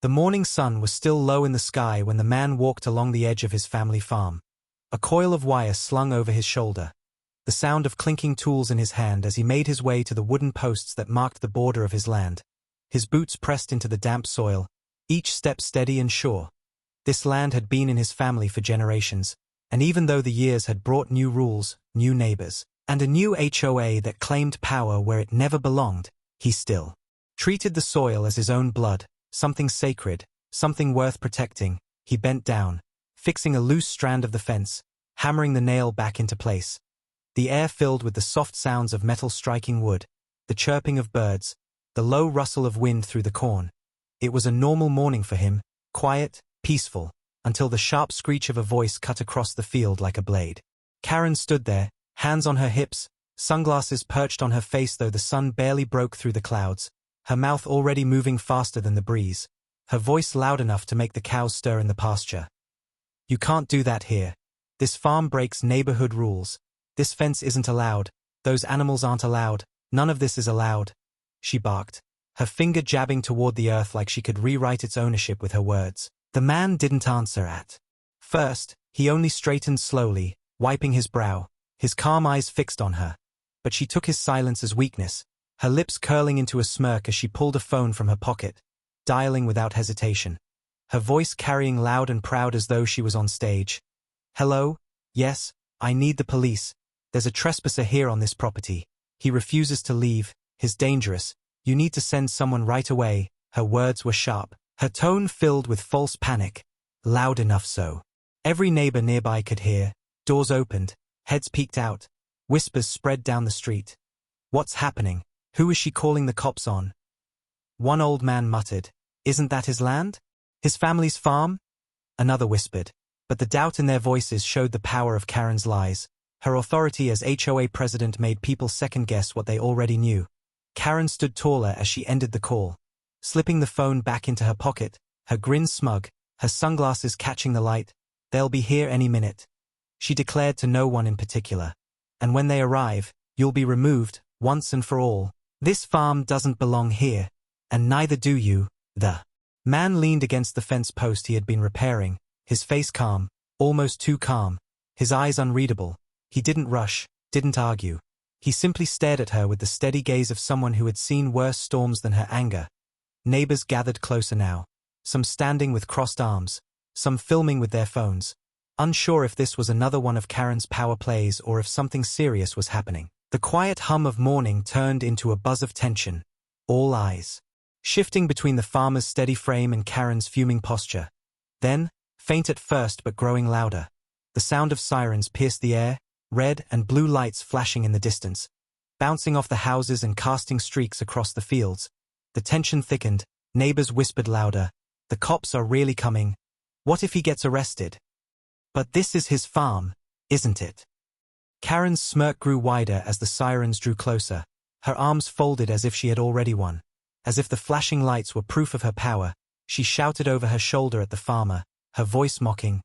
The morning sun was still low in the sky when the man walked along the edge of his family farm. A coil of wire slung over his shoulder. The sound of clinking tools in his hand as he made his way to the wooden posts that marked the border of his land. His boots pressed into the damp soil, each step steady and sure. This land had been in his family for generations, and even though the years had brought new rules, new neighbors, and a new HOA that claimed power where it never belonged, he still treated the soil as his own blood, something sacred, something worth protecting. He bent down, fixing a loose strand of the fence, hammering the nail back into place. The air filled with the soft sounds of metal striking wood, the chirping of birds, the low rustle of wind through the corn. It was a normal morning for him, quiet, peaceful, until the sharp screech of a voice cut across the field like a blade. Karen stood there, hands on her hips, sunglasses perched on her face though the sun barely broke through the clouds, her mouth already moving faster than the breeze, her voice loud enough to make the cows stir in the pasture. "You can't do that here. This farm breaks neighborhood rules. This fence isn't allowed. Those animals aren't allowed. None of this is allowed," she barked, her finger jabbing toward the earth like she could rewrite its ownership with her words. The man didn't answer at first. He only straightened slowly, wiping his brow, his calm eyes fixed on her. But she took his silence as weakness, her lips curling into a smirk as she pulled a phone from her pocket, dialing without hesitation, her voice carrying loud and proud as though she was on stage. "Hello? Yes, I need the police. There's a trespasser here on this property. He refuses to leave. He's dangerous. You need to send someone right away." Her words were sharp, her tone filled with false panic, loud enough so every neighbor nearby could hear. Doors opened, heads peeked out, whispers spread down the street. "What's happening? Who is she calling the cops on?" One old man muttered, "Isn't that his land? His family's farm?" Another whispered, but the doubt in their voices showed the power of Karen's lies. Her authority as HOA president made people second-guess what they already knew. Karen stood taller as she ended the call, slipping the phone back into her pocket, her grin smug, her sunglasses catching the light. "They'll be here any minute," she declared to no one in particular. "And when they arrive, you'll be removed, once and for all. This farm doesn't belong here, and neither do you." The man leaned against the fence post he had been repairing, his face calm, almost too calm, his eyes unreadable. He didn't rush, didn't argue. He simply stared at her with the steady gaze of someone who had seen worse storms than her anger. Neighbors gathered closer now, some standing with crossed arms, some filming with their phones, unsure if this was another one of Karen's power plays or if something serious was happening. The quiet hum of morning turned into a buzz of tension, all eyes shifting between the farmer's steady frame and Karen's fuming posture. Then, faint at first but growing louder, the sound of sirens pierced the air, red and blue lights flashing in the distance, bouncing off the houses and casting streaks across the fields. The tension thickened, neighbors whispered louder, "The cops are really coming. What if he gets arrested?" "But this is his farm, isn't it?" Karen's smirk grew wider as the sirens drew closer, her arms folded as if she had already won. As if the flashing lights were proof of her power, she shouted over her shoulder at the farmer, her voice mocking,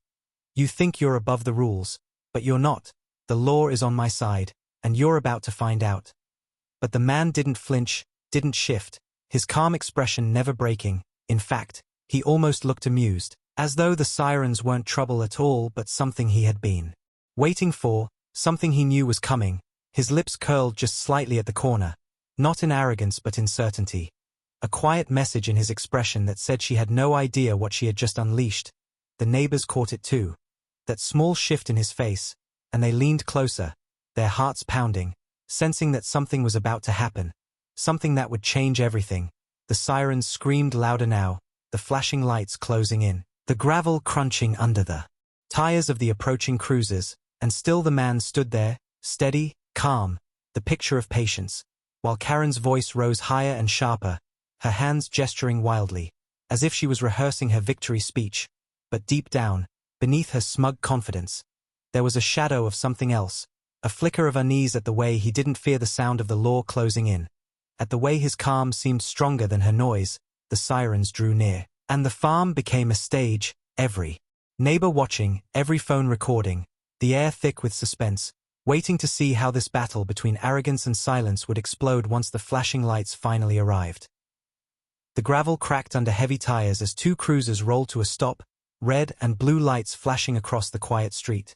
"You think you're above the rules, but you're not. The law is on my side, and you're about to find out." But the man didn't flinch, didn't shift, his calm expression never breaking. In fact, he almost looked amused, as though the sirens weren't trouble at all but something he had been waiting for, something he knew was coming. His lips curled just slightly at the corner, not in arrogance but in certainty. A quiet message in his expression that said she had no idea what she had just unleashed. The neighbors caught it too. That small shift in his face, and they leaned closer, their hearts pounding, sensing that something was about to happen, something that would change everything. The sirens screamed louder now, the flashing lights closing in, the gravel crunching under the tires of the approaching cruisers, and still the man stood there, steady, calm, the picture of patience, while Karen's voice rose higher and sharper, her hands gesturing wildly, as if she was rehearsing her victory speech. But deep down, beneath her smug confidence, there was a shadow of something else, a flicker of unease at the way he didn't fear the sound of the law closing in. At the way his calm seemed stronger than her noise. The sirens drew near, and the farm became a stage, every neighbor watching, every phone recording, the air thick with suspense, waiting to see how this battle between arrogance and silence would explode once the flashing lights finally arrived. The gravel cracked under heavy tires as two cruisers rolled to a stop, red and blue lights flashing across the quiet street.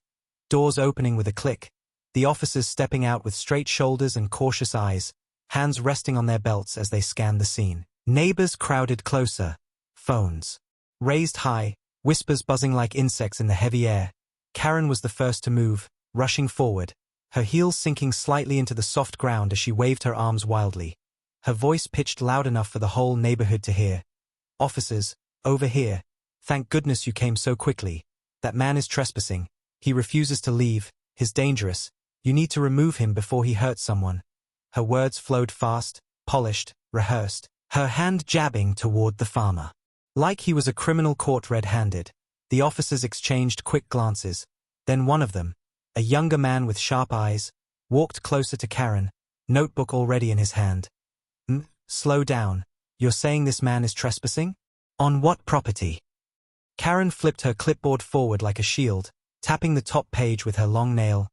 Doors opening with a click. The officers stepping out with straight shoulders and cautious eyes, hands resting on their belts as they scanned the scene. Neighbors crowded closer. Phones raised high, whispers buzzing like insects in the heavy air. Karen was the first to move, rushing forward, her heels sinking slightly into the soft ground as she waved her arms wildly. Her voice pitched loud enough for the whole neighborhood to hear. "Officers, over here. Thank goodness you came so quickly. That man is trespassing. He refuses to leave. He's dangerous. You need to remove him before he hurts someone." Her words flowed fast, polished, rehearsed, her hand jabbing toward the farmer. Like he was a criminal caught red-handed. The officers exchanged quick glances. Then one of them, a younger man with sharp eyes, walked closer to Karen, notebook already in his hand. Slow down. You're saying this man is trespassing? On what property?" Karen flipped her clipboard forward like a shield, tapping the top page with her long nail.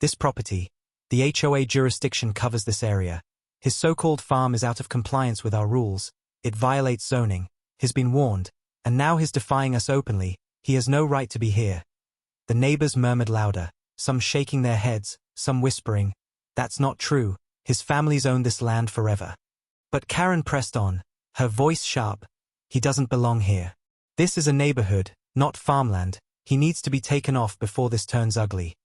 "This property. The HOA jurisdiction covers this area. His so-called farm is out of compliance with our rules. It violates zoning. He's been warned, and now he's defying us openly. He has no right to be here." The neighbors murmured louder, some shaking their heads, some whispering, "That's not true. His family's owned this land forever." But Karen pressed on, her voice sharp. "He doesn't belong here. This is a neighborhood, not farmland. He needs to be taken off before this turns ugly."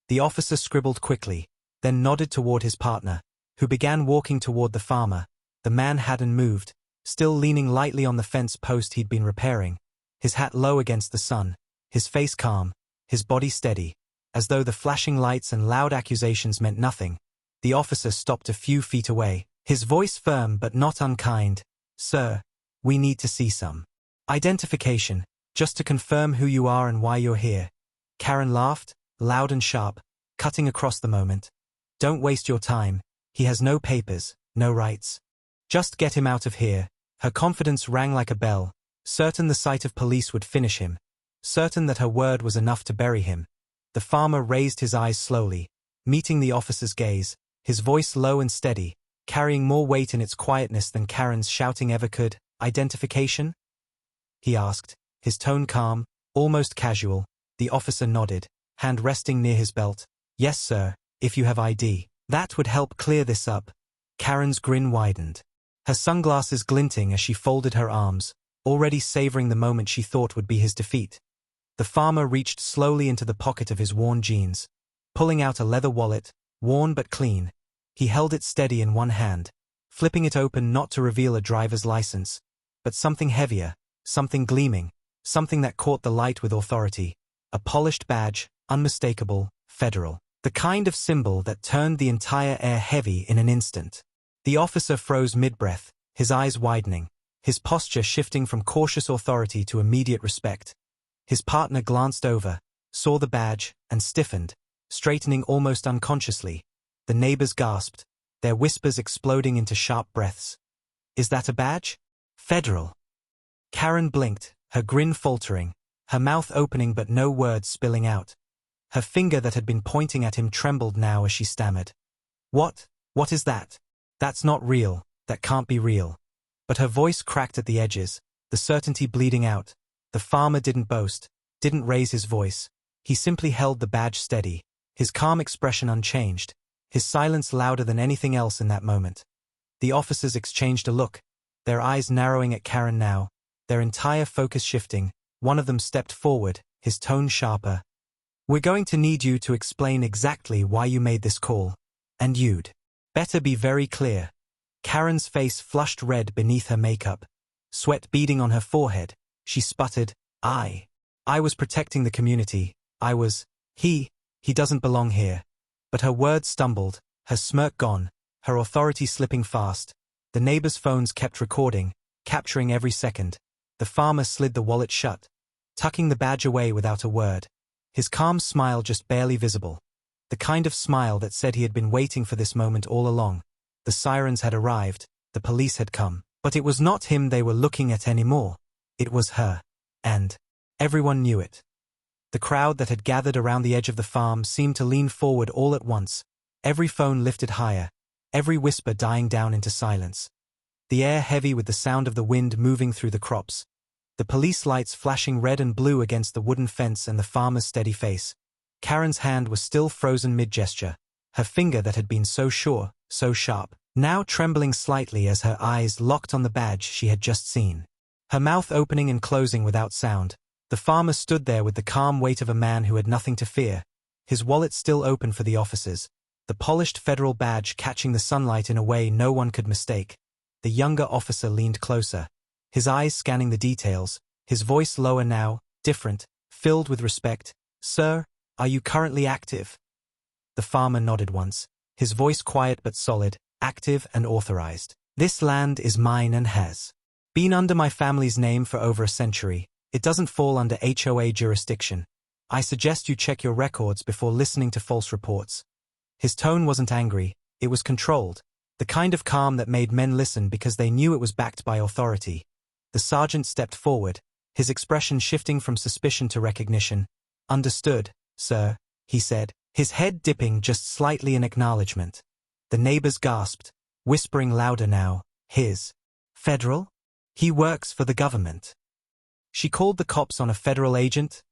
The officer scribbled quickly, then nodded toward his partner, who began walking toward the farmer. The man hadn't moved, still leaning lightly on the fence post he'd been repairing, his hat low against the sun, his face calm, his body steady, as though the flashing lights and loud accusations meant nothing. The officer stopped a few feet away, his voice firm but not unkind. "Sir, we need to see some identification, just to confirm who you are and why you're here." Karen laughed, loud and sharp, cutting across the moment. "Don't waste your time. He has no papers, no rights. Just get him out of here." Her confidence rang like a bell, certain the sight of police would finish him, certain that her word was enough to bury him. The farmer raised his eyes slowly, meeting the officer's gaze, his voice low and steady, carrying more weight in its quietness than Karen's shouting ever could. "Identification?" he asked, his tone calm, almost casual. The officer nodded, hand resting near his belt. "Yes, sir, if you have ID. That would help clear this up." Karen's grin widened, her sunglasses glinting as she folded her arms, already savoring the moment she thought would be his defeat. The farmer reached slowly into the pocket of his worn jeans, pulling out a leather wallet, worn but clean. He held it steady in one hand, flipping it open not to reveal a driver's license, but something heavier, something gleaming, something that caught the light with authority. A polished badge, unmistakable, federal. The kind of symbol that turned the entire air heavy in an instant. The officer froze mid-breath, his eyes widening, his posture shifting from cautious authority to immediate respect. His partner glanced over, saw the badge, and stiffened, straightening almost unconsciously. The neighbors gasped, their whispers exploding into sharp breaths. "Is that a badge? Federal." Karen blinked, her grin faltering, her mouth opening but no words spilling out. Her finger that had been pointing at him trembled now as she stammered. What is that? That's not real, that can't be real." But her voice cracked at the edges, the certainty bleeding out. The farmer didn't boast, didn't raise his voice. He simply held the badge steady, his calm expression unchanged, his silence louder than anything else in that moment. The officers exchanged a look, their eyes narrowing at Karen now, their entire focus shifting. One of them stepped forward, his tone sharper. "We're going to need you to explain exactly why you made this call. And you'd better be very clear." Karen's face flushed red beneath her makeup, sweat beading on her forehead. She sputtered, I was protecting the community. He doesn't belong here." But her words stumbled, her smirk gone, her authority slipping fast. The neighbors' phones kept recording, capturing every second. The farmer slid the wallet shut, tucking the badge away without a word, his calm smile just barely visible. The kind of smile that said he had been waiting for this moment all along. The sirens had arrived, the police had come, but it was not him they were looking at anymore. It was her. And everyone knew it. The crowd that had gathered around the edge of the farm seemed to lean forward all at once, every phone lifted higher, every whisper dying down into silence. the air heavy with the sound of the wind moving through the crops. The police lights flashing red and blue against the wooden fence and the farmer's steady face. Karen's hand was still frozen mid-gesture, her finger that had been so sure, so sharp, now trembling slightly as her eyes locked on the badge she had just seen. Her mouth opening and closing without sound, the farmer stood there with the calm weight of a man who had nothing to fear, his wallet still open for the officers, the polished federal badge catching the sunlight in a way no one could mistake. The younger officer leaned closer, his eyes scanning the details, his voice lower now, different, filled with respect. "Sir, are you currently active?" The farmer nodded once, his voice quiet but solid, active and authorized. "This land is mine and has been under my family's name for over a century. It doesn't fall under HOA jurisdiction. I suggest you check your records before listening to false reports." His tone wasn't angry, it was controlled, the kind of calm that made men listen because they knew it was backed by authority. The sergeant stepped forward, his expression shifting from suspicion to recognition. "Understood, sir," he said, his head dipping just slightly in acknowledgement. The neighbors gasped, whispering louder now, "His federal? He works for the government." She called the cops on a federal agent?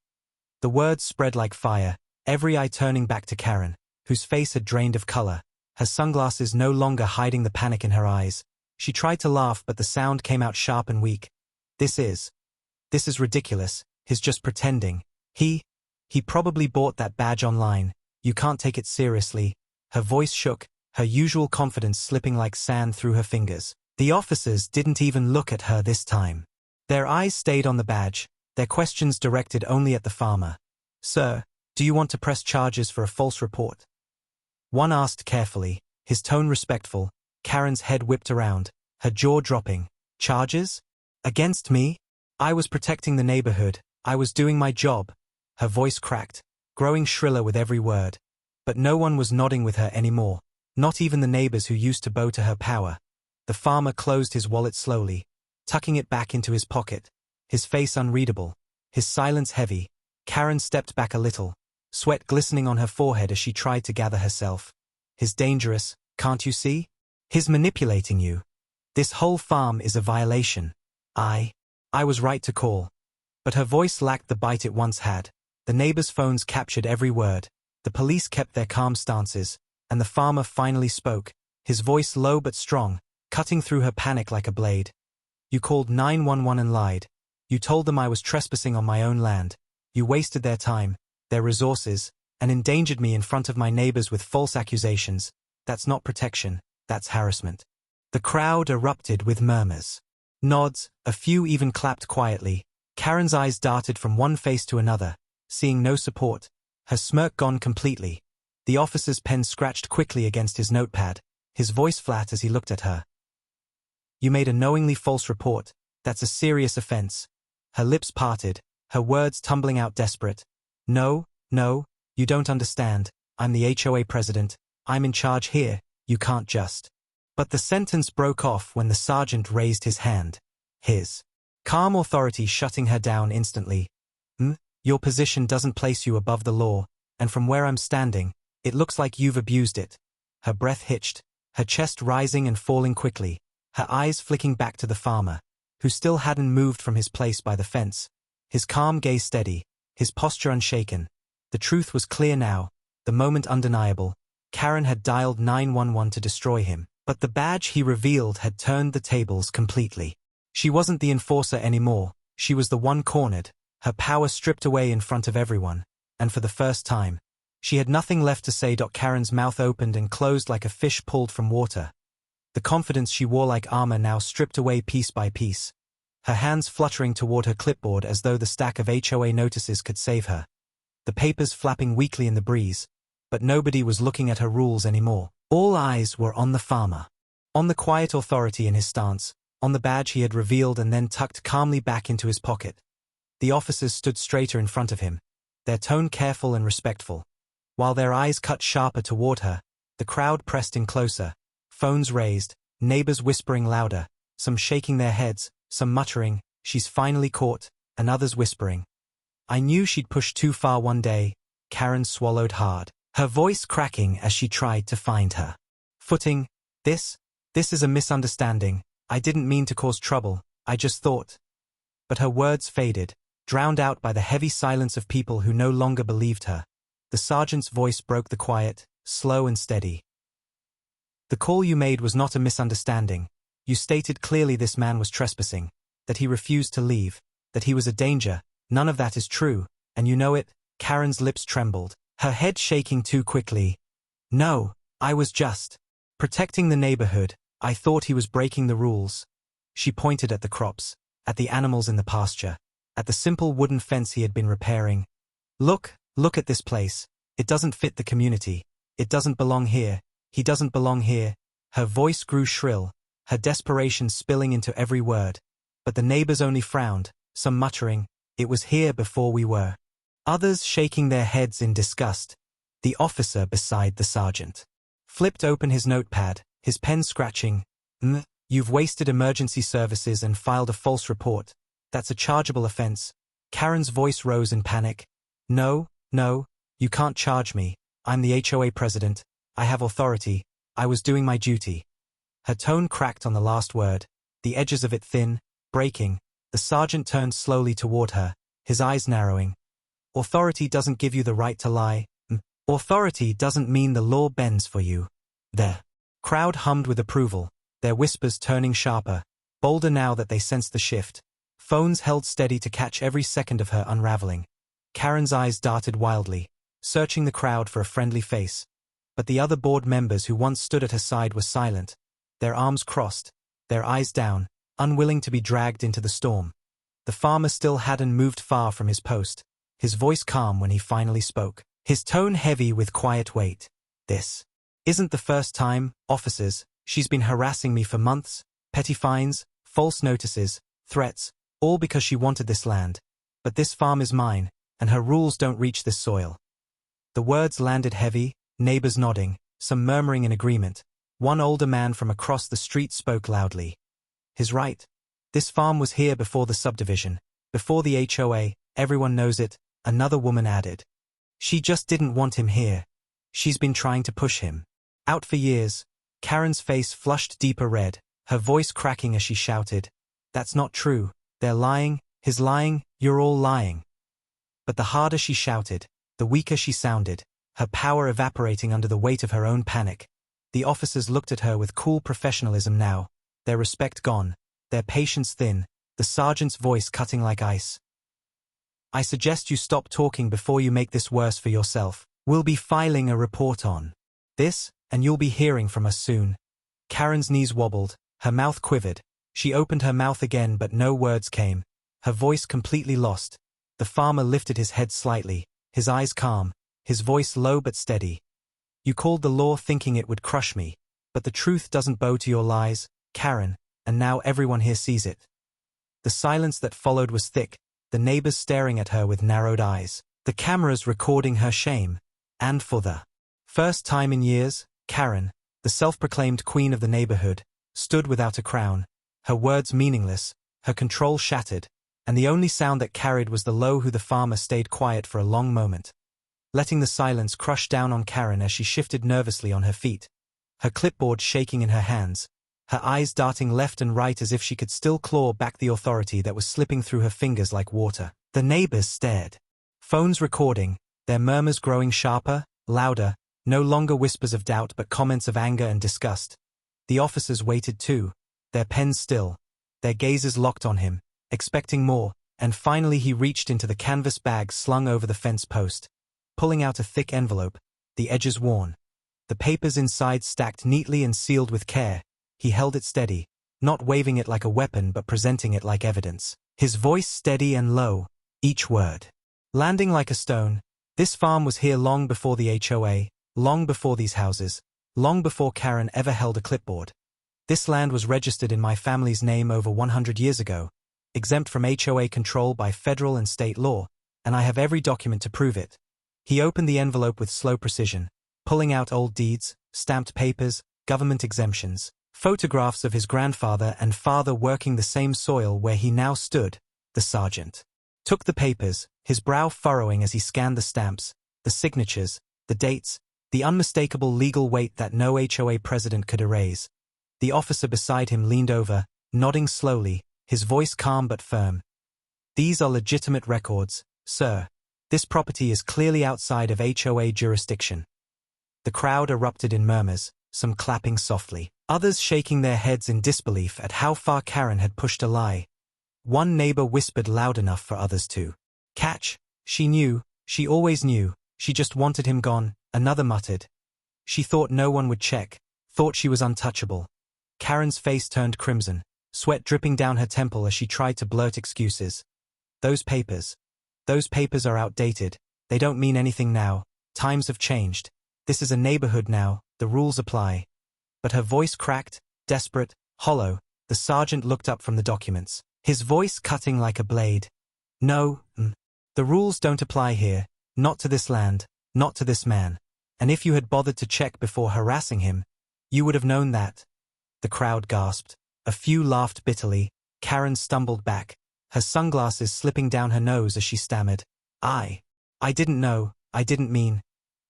The words spread like fire, every eye turning back to Karen, whose face had drained of color, her sunglasses no longer hiding the panic in her eyes. She tried to laugh but the sound came out sharp and weak. This is ridiculous, he's just pretending. He probably bought that badge online, you can't take it seriously." Her voice shook, her usual confidence slipping like sand through her fingers. The officers didn't even look at her this time. Their eyes stayed on the badge, their questions directed only at the farmer. "Sir, do you want to press charges for a false report?" One asked carefully, his tone respectful. Karen's head whipped around, her jaw dropping. "Charges? Against me? I was protecting the neighborhood, I was doing my job." Her voice cracked, growing shriller with every word. But no one was nodding with her anymore, not even the neighbors who used to bow to her power. The farmer closed his wallet slowly, tucking it back into his pocket, his face unreadable, his silence heavy. Karen stepped back a little, sweat glistening on her forehead as she tried to gather herself. "He's dangerous, can't you see? He's manipulating you. This whole farm is a violation. I was right to call." But her voice lacked the bite it once had. The neighbors' phones captured every word, the police kept their calm stances, and the farmer finally spoke, his voice low but strong, cutting through her panic like a blade. "You called 911 and lied. You told them I was trespassing on my own land. You wasted their time, their resources, and endangered me in front of my neighbors with false accusations. That's not protection, that's harassment." The crowd erupted with murmurs. Nods, a few even clapped quietly. Karen's eyes darted from one face to another, seeing no support, her smirk gone completely. The officer's pen scratched quickly against his notepad, his voice flat as he looked at her. "You made a knowingly false report, that's a serious offense." Her lips parted, her words tumbling out desperate. No, you don't understand, I'm the HOA president, I'm in charge here, you can't just." But the sentence broke off when the sergeant raised his hand. His calm authority shutting her down instantly. Your position doesn't place you above the law, and from where I'm standing, it looks like you've abused it." Her breath hitched, her chest rising and falling quickly, her eyes flicking back to the farmer, who still hadn't moved from his place by the fence, his calm gaze steady, his posture unshaken. The truth was clear now, the moment undeniable. Karen had dialed 911 to destroy him, but the badge he revealed had turned the tables completely. She wasn't the enforcer anymore, she was the one cornered, her power stripped away in front of everyone, and for the first time, she had nothing left to say. Karen's mouth opened and closed like a fish pulled from water. The confidence she wore like armor now stripped away piece by piece, her hands fluttering toward her clipboard as though the stack of HOA notices could save her. The papers flapping weakly in the breeze, but nobody was looking at her rules anymore. All eyes were on the farmer, on the quiet authority in his stance, on the badge he had revealed and then tucked calmly back into his pocket. The officers stood straighter in front of him, their tone careful and respectful. While their eyes cut sharper toward her, the crowd pressed in closer, phones raised, neighbors whispering louder, some shaking their heads, some muttering, "She's finally caught," and others whispering, "I knew she'd push too far one day." Karen swallowed hard, her voice cracking as she tried to find her footing. This is a misunderstanding. I didn't mean to cause trouble, I just thought. But her words faded, drowned out by the heavy silence of people who no longer believed her. The sergeant's voice broke the quiet, slow and steady. The call you made was not a misunderstanding. You stated clearly this man was trespassing, that he refused to leave, that he was a danger. None of that is true, and you know it. Karen's lips trembled, her head shaking too quickly. No, I was just protecting the neighborhood. I thought he was breaking the rules. She pointed at the crops, at the animals in the pasture, at the simple wooden fence he had been repairing. Look at this place. It doesn't fit the community. It doesn't belong here. He doesn't belong here. Her voice grew shrill, her desperation spilling into every word. But the neighbors only frowned, some muttering, "It was here before we were." Others shaking their heads in disgust. The officer beside the sergeant flipped open his notepad, his pen scratching. You've wasted emergency services and filed a false report. That's a chargeable offense." Karen's voice rose in panic. No, you can't charge me. I'm the HOA president. I have authority. I was doing my duty. Her tone cracked on the last word, the edges of it thin, breaking. The sergeant turned slowly toward her, his eyes narrowing. Authority doesn't give you the right to lie. Authority doesn't mean the law bends for you. The crowd hummed with approval, their whispers turning sharper, bolder now that they sensed the shift. Phones held steady to catch every second of her unraveling. Karen's eyes darted wildly, searching the crowd for a friendly face. But the other board members who once stood at her side were silent, their arms crossed, their eyes down, unwilling to be dragged into the storm. The farmer still hadn't moved far from his post, his voice calm when he finally spoke, his tone heavy with quiet weight. "This isn't the first time, officers. She's been harassing me for months, petty fines, false notices, threats, all because she wanted this land. But this farm is mine, and her rules don't reach this soil." The words landed heavy, neighbors nodding, some murmuring in agreement. One older man from across the street spoke loudly. "He's right. This farm was here before the subdivision, before the HOA, everyone knows it," another woman added. "She just didn't want him here. She's been trying to push him out for years." Karen's face flushed deeper red, her voice cracking as she shouted, "That's not true. They're lying, he's lying, you're all lying." But the harder she shouted, the weaker she sounded, her power evaporating under the weight of her own panic. The officers looked at her with cool professionalism now, their respect gone, their patience thin, the sergeant's voice cutting like ice. "I suggest you stop talking before you make this worse for yourself. We'll be filing a report on this, and you'll be hearing from us soon." Karen's knees wobbled, her mouth quivered. She opened her mouth again but no words came, her voice completely lost. The farmer lifted his head slightly, his eyes calm, his voice low but steady. "You called the law thinking it would crush me, but the truth doesn't bow to your lies, Karen, and now everyone here sees it." The silence that followed was thick, the neighbors staring at her with narrowed eyes, the cameras recording her shame. And for the first time in years, Karen, the self-proclaimed queen of the neighborhood, stood without a crown, her words meaningless, her control shattered, and the only sound that carried was the low who the farmer stayed quiet for a long moment, letting the silence crush down on Karen as she shifted nervously on her feet, her clipboard shaking in her hands, her eyes darting left and right as if she could still claw back the authority that was slipping through her fingers like water. The neighbors stared, phones recording, their murmurs growing sharper, louder, no longer whispers of doubt but comments of anger and disgust. The officers waited too, their pens still, their gazes locked on him, expecting more, and finally he reached into the canvas bag slung over the fence post, pulling out a thick envelope, the edges worn, the papers inside stacked neatly and sealed with care. He held it steady, not waving it like a weapon but presenting it like evidence, his voice steady and low, each word landing like a stone. "This farm was here long before the HOA, long before these houses, long before Karen ever held a clipboard. This land was registered in my family's name over 100 years ago, exempt from HOA control by federal and state law, and I have every document to prove it." He opened the envelope with slow precision, pulling out old deeds, stamped papers, government exemptions, photographs of his grandfather and father working the same soil where he now stood. The sergeant took the papers, his brow furrowing as he scanned the stamps, the signatures, the dates, the unmistakable legal weight that no HOA president could erase. The officer beside him leaned over, nodding slowly, his voice calm but firm. "These are legitimate records, sir. This property is clearly outside of HOA jurisdiction." The crowd erupted in murmurs, some clapping softly, others shaking their heads in disbelief at how far Karen had pushed a lie. One neighbor whispered loud enough for others to catch. "She knew, she always knew, she just wanted him gone," another muttered. "She thought no one would check, thought she was untouchable." Karen's face turned crimson, sweat dripping down her temple as she tried to blurt excuses. Those papers are outdated, they don't mean anything now, times have changed. This is a neighborhood now, the rules apply." But her voice cracked, desperate, hollow. The sergeant looked up from the documents, his voice cutting like a blade. "No, the rules don't apply here, not to this land, not to this man. And if you had bothered to check before harassing him, you would have known that." The crowd gasped. A few laughed bitterly. Karen stumbled back, her sunglasses slipping down her nose as she stammered, I didn't know, I didn't mean."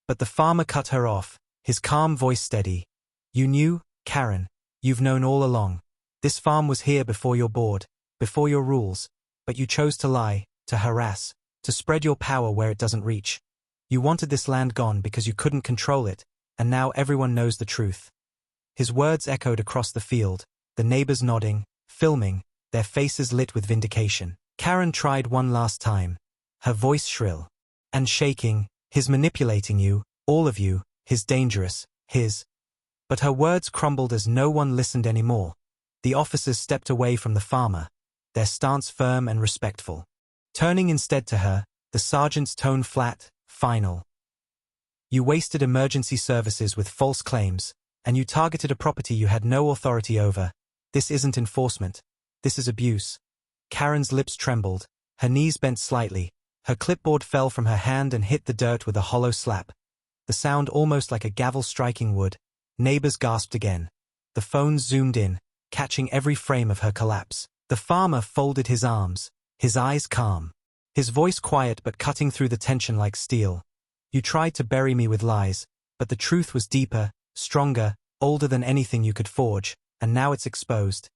But the farmer cut her off, his calm voice steady. "You knew, Karen. You've known all along. This farm was here before your board, before your rules. But you chose to lie, to harass, to spread your power where it doesn't reach. You wanted this land gone because you couldn't control it, and now everyone knows the truth." His words echoed across the field, the neighbors nodding, filming, their faces lit with vindication. Karen tried one last time, her voice shrill and shaking. "His manipulating you, all of you, his dangerous, his." But her words crumbled as no one listened anymore. The officers stepped away from the farmer, their stance firm and respectful. Turning instead to her, the sergeant's tone flat, final. "You wasted emergency services with false claims, and you targeted a property you had no authority over. This isn't enforcement. This is abuse." Karen's lips trembled, her knees bent slightly. Her clipboard fell from her hand and hit the dirt with a hollow slap. The sound almost like a gavel striking wood. Neighbors gasped again. The phones zoomed in, catching every frame of her collapse. The farmer folded his arms, his eyes calm, his voice quiet but cutting through the tension like steel. "You tried to bury me with lies, but the truth was deeper, stronger, older than anything you could forge, and now it's exposed."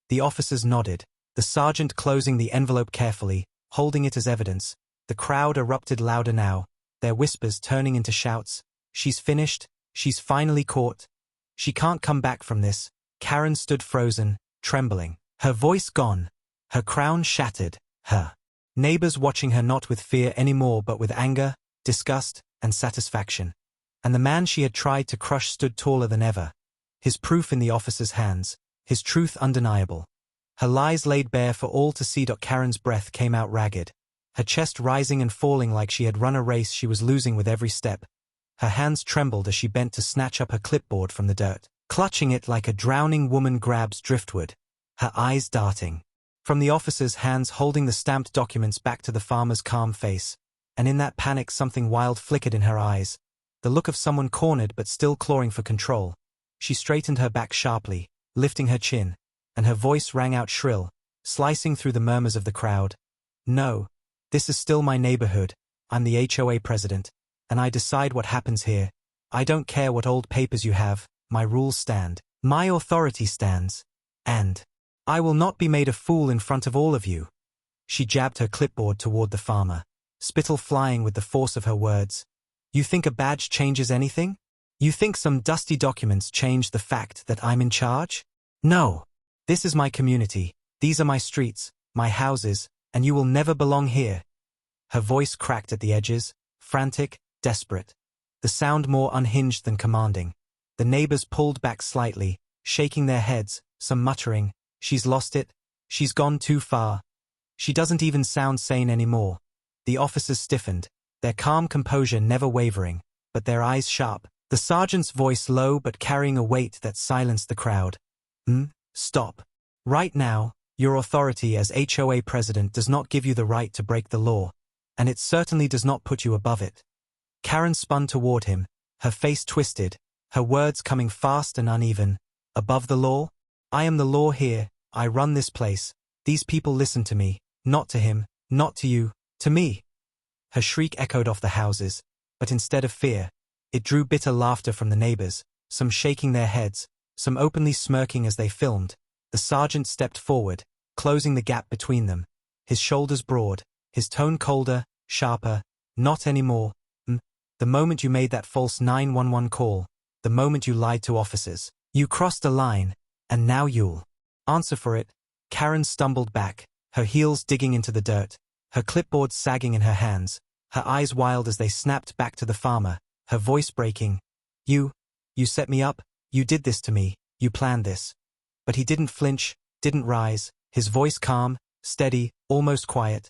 The officers nodded, the sergeant closing the envelope carefully, holding it as evidence. The crowd erupted louder now, their whispers turning into shouts. "She's finished, she's finally caught. She can't come back from this." Karen stood frozen, trembling, her voice gone, her crown shattered, her neighbors watching her not with fear anymore but with anger, disgust, and satisfaction. And the man she had tried to crush stood taller than ever, his proof in the officer's hands, his truth undeniable. Her lies laid bare for all to see. Karen's breath came out ragged, her chest rising and falling like she had run a race she was losing with every step. Her hands trembled as she bent to snatch up her clipboard from the dirt, clutching it like a drowning woman grabs driftwood, her eyes darting from the officer's hands holding the stamped documents back to the farmer's calm face. And in that panic something wild flickered in her eyes, the look of someone cornered but still clawing for control. She straightened her back sharply, lifting her chin, and her voice rang out shrill, slicing through the murmurs of the crowd. "No. This is still my neighborhood. I'm the HOA president, and I decide what happens here. I don't care what old papers you have, my rules stand. My authority stands. And I will not be made a fool in front of all of you." She jabbed her clipboard toward the farmer, spittle flying with the force of her words. "You think a badge changes anything? You think some dusty documents change the fact that I'm in charge? No. This is my community, these are my streets, my houses, and you will never belong here." Her voice cracked at the edges, frantic, desperate, the sound more unhinged than commanding. The neighbors pulled back slightly, shaking their heads, some muttering, "She's lost it, she's gone too far. She doesn't even sound sane anymore." The officers stiffened, their calm composure never wavering, but their eyes sharp, the sergeant's voice low but carrying a weight that silenced the crowd. Stop. Right now, your authority as HOA president does not give you the right to break the law, and it certainly does not put you above it." Karen spun toward him, her face twisted, her words coming fast and uneven. "Above the law? I am the law here, I run this place. These people listen to me, not to him, not to you, to me." Her shriek echoed off the houses, but instead of fear, it drew bitter laughter from the neighbors, some shaking their heads, some openly smirking as they filmed. The sergeant stepped forward, closing the gap between them, his shoulders broad, his tone colder, sharper. Not anymore. The moment you made that false 911 call, the moment you lied to officers, you crossed a line, and now you'll answer for it. Karen stumbled back, her heels digging into the dirt, her clipboard sagging in her hands, her eyes wild as they snapped back to the farmer, her voice breaking. You set me up, you did this to me, you planned this. But he didn't flinch, didn't rise, his voice calm, steady, almost quiet.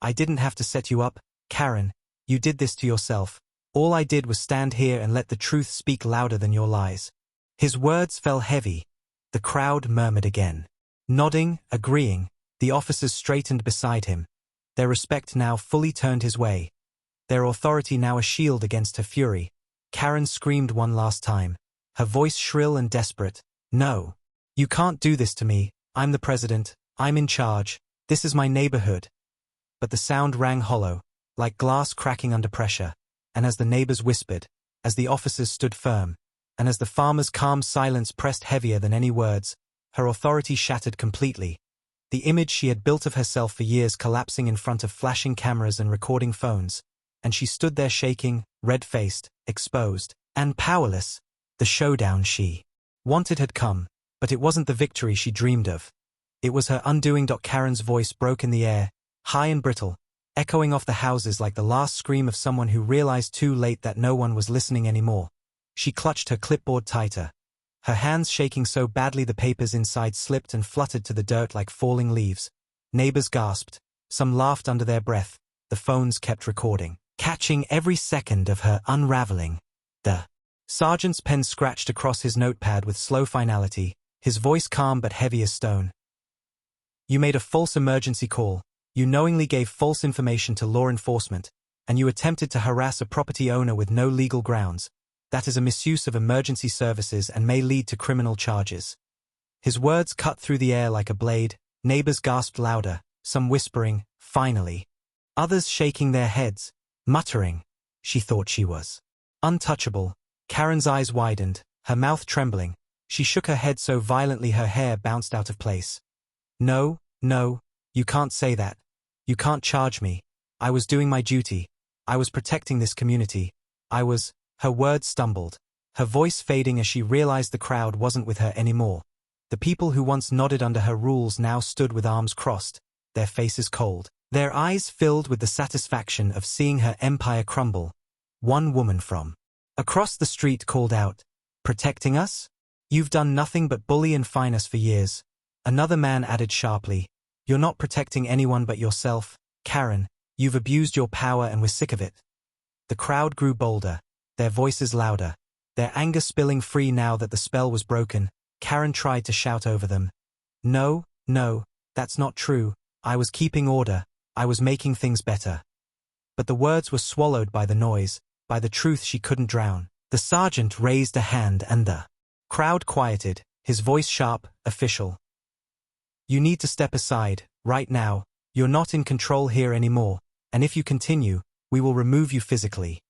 I didn't have to set you up, Karen, you did this to yourself. All I did was stand here and let the truth speak louder than your lies. His words fell heavy. The crowd murmured again. Nodding, agreeing, the officers straightened beside him. Their respect now fully turned his way. Their authority now a shield against her fury. Karen screamed one last time, her voice shrill and desperate. No. You can't do this to me. I'm the president. I'm in charge. This is my neighborhood. But the sound rang hollow, like glass cracking under pressure, and as the neighbors whispered, as the officers stood firm, and as the farmer's calm silence pressed heavier than any words, her authority shattered completely. The image she had built of herself for years collapsing in front of flashing cameras and recording phones, and she stood there shaking, red-faced, exposed, and powerless. The showdown she wanted had come, but it wasn't the victory she dreamed of. It was her undoing. Karen's voice broke in the air, high and brittle, echoing off the houses like the last scream of someone who realized too late that no one was listening anymore. She clutched her clipboard tighter, her hands shaking so badly the papers inside slipped and fluttered to the dirt like falling leaves. Neighbors gasped, some laughed under their breath, the phones kept recording, catching every second of her unraveling. The sergeant's pen scratched across his notepad with slow finality, his voice calm but heavy as stone. You made a false emergency call, you knowingly gave false information to law enforcement, and you attempted to harass a property owner with no legal grounds. That is a misuse of emergency services and may lead to criminal charges. His words cut through the air like a blade. Neighbors gasped louder, some whispering, finally. Others shaking their heads, muttering. She thought she was untouchable. Karen's eyes widened, her mouth trembling. She shook her head so violently her hair bounced out of place. No, you can't say that. You can't charge me. I was doing my duty. I was protecting this community. Her words stumbled, her voice fading as she realized the crowd wasn't with her anymore. The people who once nodded under her rules now stood with arms crossed, their faces cold, their eyes filled with the satisfaction of seeing her empire crumble. One woman from across the street called out, "Protecting us? You've done nothing but bully and fine us for years." Another man added sharply, "You're not protecting anyone but yourself, Karen. You've abused your power and we're sick of it." The crowd grew bolder, their voices louder, their anger spilling free now that the spell was broken. Karen tried to shout over them. No, that's not true. I was keeping order. I was making things better." But the words were swallowed by the noise, by the truth she couldn't drown. The sergeant raised a hand and the crowd quieted, his voice sharp, official. "You need to step aside, right now. You're not in control here anymore, and if you continue, we will remove you physically."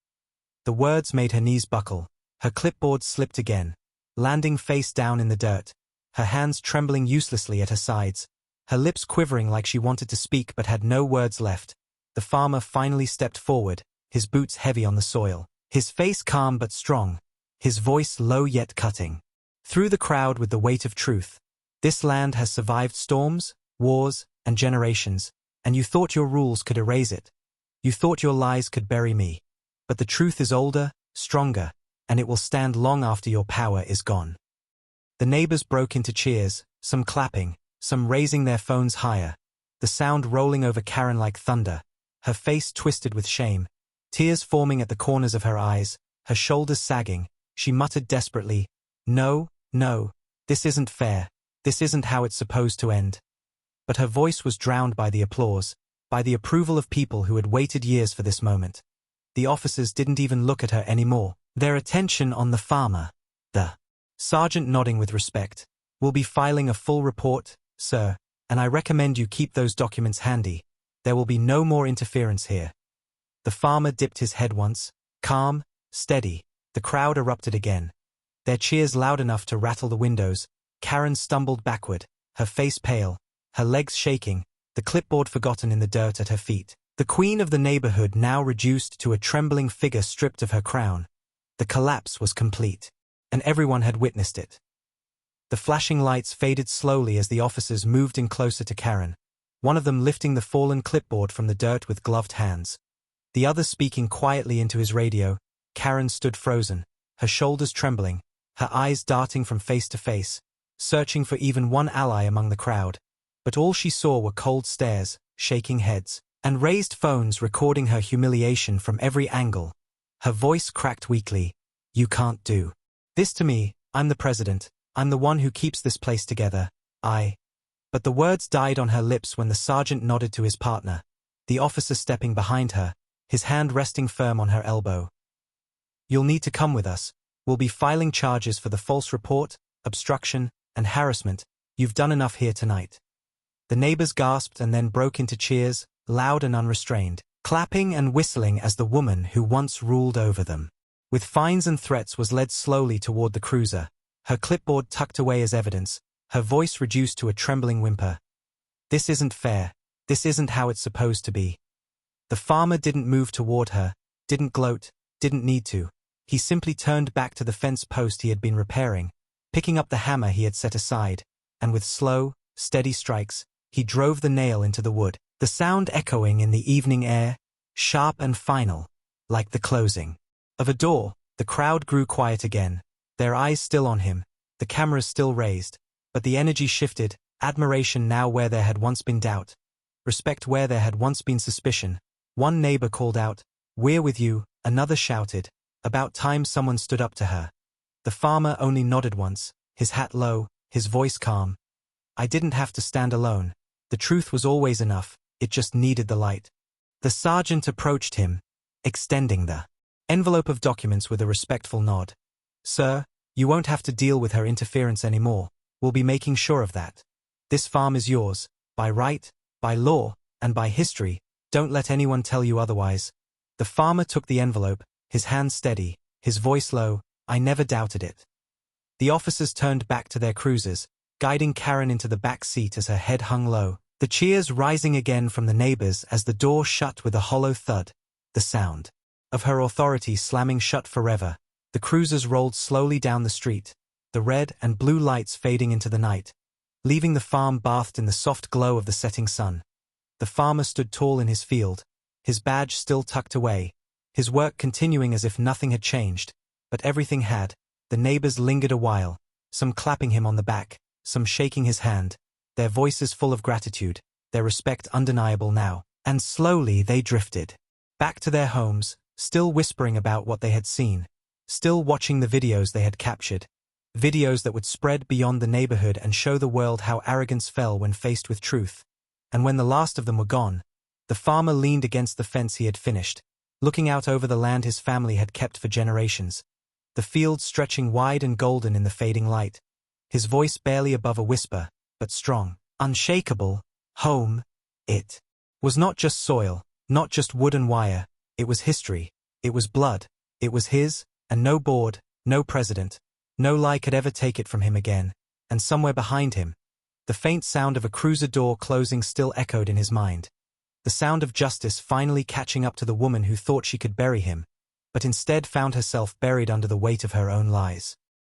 The words made her knees buckle. Her clipboard slipped again, landing face down in the dirt, her hands trembling uselessly at her sides, her lips quivering like she wanted to speak but had no words left. The farmer finally stepped forward, his boots heavy on the soil, his face calm but strong, his voice low yet cutting through the crowd with the weight of truth. "This land has survived storms, wars, and generations, and you thought your rules could erase it. You thought your lies could bury me. But the truth is older, stronger, and it will stand long after your power is gone." The neighbors broke into cheers, some clapping, some raising their phones higher, the sound rolling over Karen like thunder, her face twisted with shame, tears forming at the corners of her eyes, her shoulders sagging. She muttered desperately, No, this isn't fair. This isn't how it's supposed to end." But her voice was drowned by the applause, by the approval of people who had waited years for this moment. The officers didn't even look at her anymore, their attention on the farmer. The sergeant nodding with respect. "We'll be filing a full report, sir, and I recommend you keep those documents handy. There will be no more interference here." The farmer dipped his head once, calm, steady. The crowd erupted again, their cheers loud enough to rattle the windows. Karen stumbled backward, her face pale, her legs shaking, the clipboard forgotten in the dirt at her feet. The queen of the neighborhood now reduced to a trembling figure stripped of her crown. The collapse was complete, and everyone had witnessed it. The flashing lights faded slowly as the officers moved in closer to Karen, one of them lifting the fallen clipboard from the dirt with gloved hands. The other speaking quietly into his radio. Karen stood frozen, her shoulders trembling, her eyes darting from face to face, searching for even one ally among the crowd. But all she saw were cold stares, shaking heads, and raised phones recording her humiliation from every angle. Her voice cracked weakly. "You can't do this to me. I'm the president. I'm the one who keeps this place together. But the words died on her lips when the sergeant nodded to his partner, the officer stepping behind her, his hand resting firm on her elbow. "You'll need to come with us. We'll be filing charges for the false report, obstruction, and harassment. You've done enough here tonight." The neighbors gasped and then broke into cheers, loud and unrestrained, clapping and whistling as the woman who once ruled over them, with fines and threats, was led slowly toward the cruiser, her clipboard tucked away as evidence, her voice reduced to a trembling whimper. "This isn't fair. This isn't how it's supposed to be." The farmer didn't move toward her, didn't gloat, didn't need to. He simply turned back to the fence post he had been repairing, picking up the hammer he had set aside, and with slow, steady strikes, he drove the nail into the wood, the sound echoing in the evening air, sharp and final, like the closing of a door. The crowd grew quiet again, their eyes still on him, the cameras still raised, but the energy shifted, admiration now where there had once been doubt, respect where there had once been suspicion. One neighbor called out, "We're with you," another shouted, "About time someone stood up to her." The farmer only nodded once, his hat low, his voice calm. "I didn't have to stand alone. The truth was always enough, it just needed the light." The sergeant approached him, extending the envelope of documents with a respectful nod. "Sir, you won't have to deal with her interference anymore. We'll be making sure of that. This farm is yours, by right, by law, and by history. Don't let anyone tell you otherwise." The farmer took the envelope, his hand steady, his voice low. "I never doubted it." The officers turned back to their cruisers, guiding Karen into the back seat as her head hung low, the cheers rising again from the neighbors as the door shut with a hollow thud, the sound of her authority slamming shut forever. The cruisers rolled slowly down the street, the red and blue lights fading into the night, leaving the farm bathed in the soft glow of the setting sun. The farmer stood tall in his field, his badge still tucked away, his work continuing as if nothing had changed, but everything had. The neighbors lingered a while, some clapping him on the back, some shaking his hand, their voices full of gratitude, their respect undeniable now, and slowly they drifted back to their homes, still whispering about what they had seen, still watching the videos they had captured, videos that would spread beyond the neighborhood and show the world how arrogance fell when faced with truth. And when the last of them were gone, the farmer leaned against the fence he had finished, looking out over the land his family had kept for generations, the fields stretching wide and golden in the fading light, his voice barely above a whisper, but strong, unshakable. Home. It was not just soil, not just wood and wire, it was history, it was blood, it was his, and no board, no president, no lie could ever take it from him again. And somewhere behind him, the faint sound of a cruiser door closing still echoed in his mind. The sound of justice finally catching up to the woman who thought she could bury him, but instead found herself buried under the weight of her own lies.